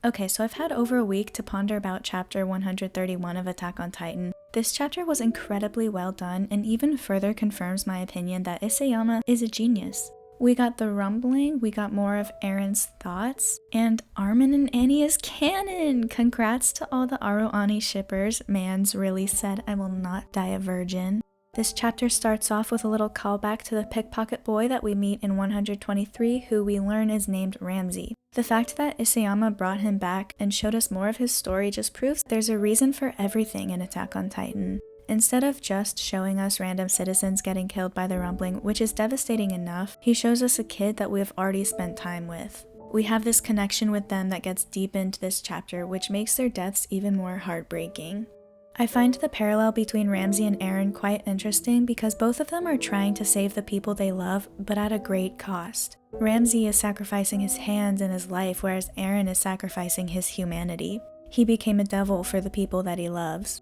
Okay, so I've had over a week to ponder about chapter 131 of Attack on Titan. This chapter was incredibly well done and even further confirms my opinion that Isayama is a genius. We got the rumbling, we got more of Eren's thoughts, and Armin and Annie is canon! Congrats to all the Aro-Ani shippers. Mans really said I will not die a virgin. This chapter starts off with a little callback to the pickpocket boy that we meet in 123, who we learn is named Ramsey. The fact that Isayama brought him back and showed us more of his story just proves there's a reason for everything in Attack on Titan. Instead of just showing us random citizens getting killed by the rumbling, which is devastating enough, he shows us a kid that we have already spent time with. We have this connection with them that gets deep into this chapter, which makes their deaths even more heartbreaking. I find the parallel between Ramsey and Eren quite interesting because both of them are trying to save the people they love, but at a great cost. Ramsey is sacrificing his hands and his life, whereas Eren is sacrificing his humanity. He became a devil for the people that he loves.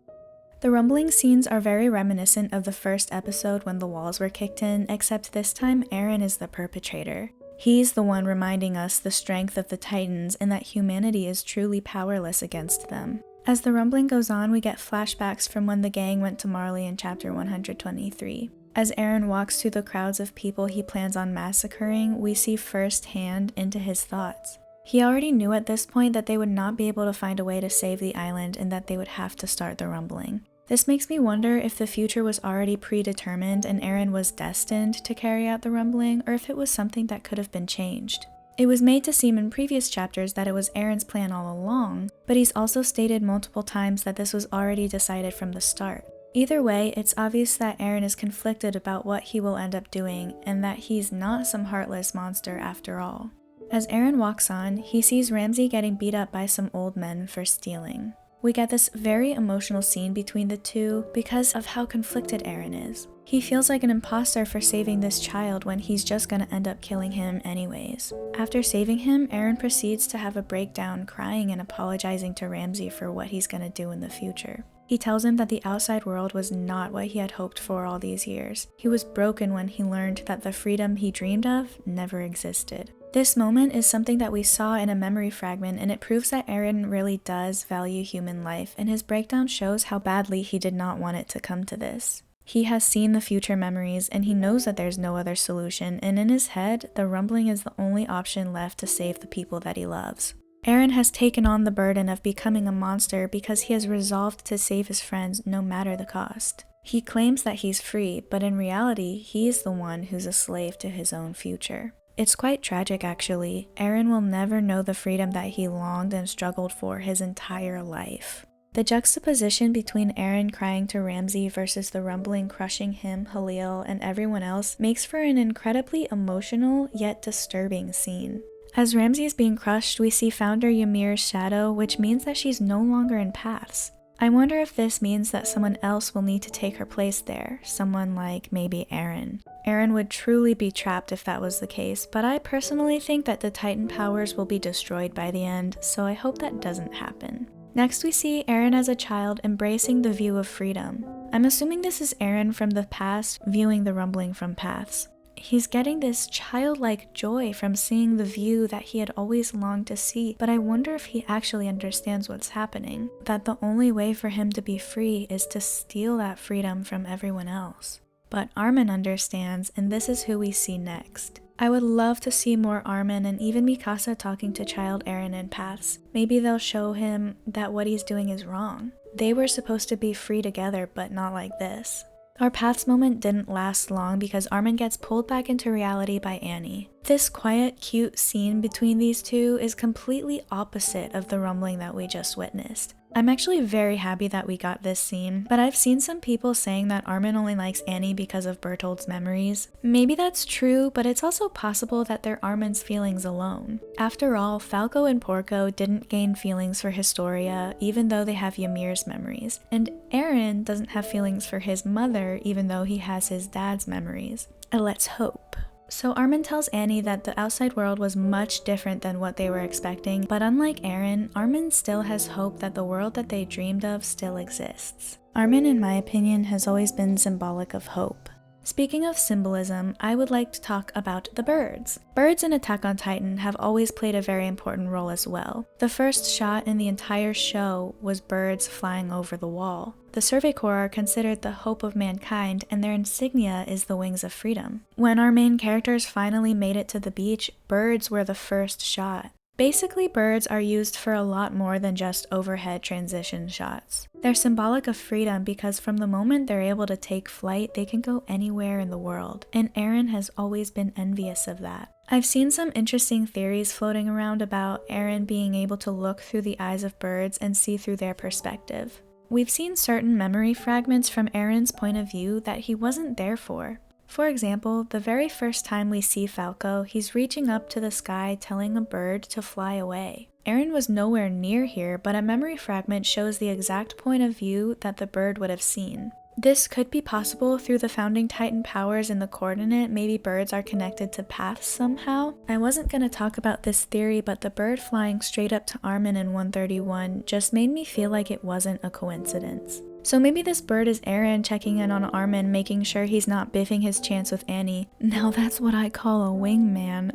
The rumbling scenes are very reminiscent of the first episode when the walls were kicked in, except this time Eren is the perpetrator. He's the one reminding us the strength of the Titans and that humanity is truly powerless against them. As the rumbling goes on, we get flashbacks from when the gang went to Marley in chapter 123. As Eren walks through the crowds of people he plans on massacring, we see firsthand into his thoughts. He already knew at this point that they would not be able to find a way to save the island and that they would have to start the rumbling. This makes me wonder if the future was already predetermined and Eren was destined to carry out the rumbling, or if it was something that could have been changed. It was made to seem in previous chapters that it was Eren's plan all along, but he's also stated multiple times that this was already decided from the start. Either way, it's obvious that Eren is conflicted about what he will end up doing, and that he's not some heartless monster after all. As Eren walks on, he sees Ramsey getting beat up by some old men for stealing. We get this very emotional scene between the two because of how conflicted Eren is. He feels like an imposter for saving this child when he's just gonna end up killing him anyways. After saving him, Eren proceeds to have a breakdown, crying and apologizing to Ramsey for what he's gonna do in the future. He tells him that the outside world was not what he had hoped for all these years. He was broken when he learned that the freedom he dreamed of never existed. This moment is something that we saw in a memory fragment, and it proves that Eren really does value human life, and his breakdown shows how badly he did not want it to come to this. He has seen the future memories, and he knows that there's no other solution, and in his head, the rumbling is the only option left to save the people that he loves. Eren has taken on the burden of becoming a monster because he has resolved to save his friends no matter the cost. He claims that he's free, but in reality, he's the one who's a slave to his own future. It's quite tragic actually. Eren will never know the freedom that he longed and struggled for his entire life. The juxtaposition between Eren crying to Ramsey versus the rumbling crushing him, Halil, and everyone else makes for an incredibly emotional yet disturbing scene. As Ramsey is being crushed, we see founder Ymir's shadow, which means that she's no longer in paths. I wonder if this means that someone else will need to take her place there, someone like maybe Eren. Eren would truly be trapped if that was the case, but I personally think that the Titan powers will be destroyed by the end, so I hope that doesn't happen. Next we see Eren as a child embracing the view of freedom. I'm assuming this is Eren from the past viewing the rumbling from paths. He's getting this childlike joy from seeing the view that he had always longed to see, but I wonder if he actually understands what's happening, that the only way for him to be free is to steal that freedom from everyone else. But Armin understands, and this is who we see next. I would love to see more Armin and even Mikasa talking to child Eren in paths. Maybe they'll show him that what he's doing is wrong. They were supposed to be free together, but not like this. Our paths moment didn't last long because Armin gets pulled back into reality by Annie. This quiet, cute scene between these two is completely opposite of the rumbling that we just witnessed. I'm actually very happy that we got this scene, but I've seen some people saying that Armin only likes Annie because of Bertholdt's memories. Maybe that's true, but it's also possible that they're Armin's feelings alone. After all, Falco and Porco didn't gain feelings for Historia even though they have Ymir's memories, and Eren doesn't have feelings for his mother even though he has his dad's memories. Let's hope. So Armin tells Annie that the outside world was much different than what they were expecting, but unlike Eren, Armin still has hope that the world that they dreamed of still exists. Armin, in my opinion, has always been symbolic of hope. Speaking of symbolism, I would like to talk about the birds. Birds in Attack on Titan have always played a very important role as well. The first shot in the entire show was birds flying over the wall. The Survey Corps are considered the hope of mankind, and their insignia is the wings of freedom. When our main characters finally made it to the beach, birds were the first shot. Basically, birds are used for a lot more than just overhead transition shots. They're symbolic of freedom because from the moment they're able to take flight, they can go anywhere in the world, and Eren has always been envious of that. I've seen some interesting theories floating around about Eren being able to look through the eyes of birds and see through their perspective. We've seen certain memory fragments from Eren's point of view that he wasn't there for. For example, the very first time we see Falco, he's reaching up to the sky telling a bird to fly away. Eren was nowhere near here, but a memory fragment shows the exact point of view that the bird would have seen. This could be possible through the founding Titan powers in the coordinate. Maybe birds are connected to paths somehow. I wasn't going to talk about this theory, but the bird flying straight up to Armin in 131 just made me feel like it wasn't a coincidence. So maybe this bird is Eren checking in on Armin, making sure he's not biffing his chance with Annie. Now that's what I call a wingman.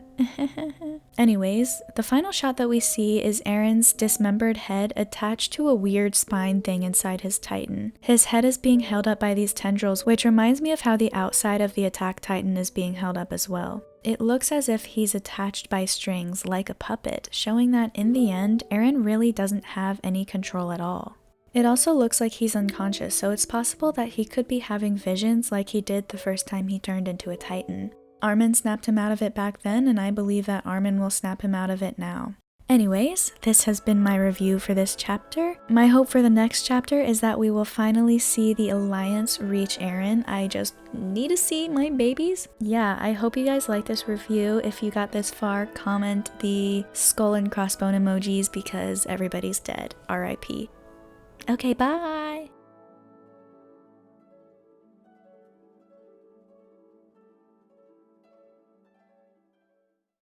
Anyways, the final shot that we see is Eren's dismembered head attached to a weird spine thing inside his Titan. His head is being held up by these tendrils, which reminds me of how the outside of the Attack Titan is being held up as well. It looks as if he's attached by strings like a puppet, showing that in the end, Eren really doesn't have any control at all. It also looks like he's unconscious, so it's possible that he could be having visions like he did the first time he turned into a Titan. Armin snapped him out of it back then, and I believe that Armin will snap him out of it now. Anyways, this has been my review for this chapter. My hope for the next chapter is that we will finally see the Alliance reach Eren. I just need to see my babies. Yeah, I hope you guys like this review. If you got this far, comment the skull and crossbone emojis because everybody's dead. RIP. Okay, bye!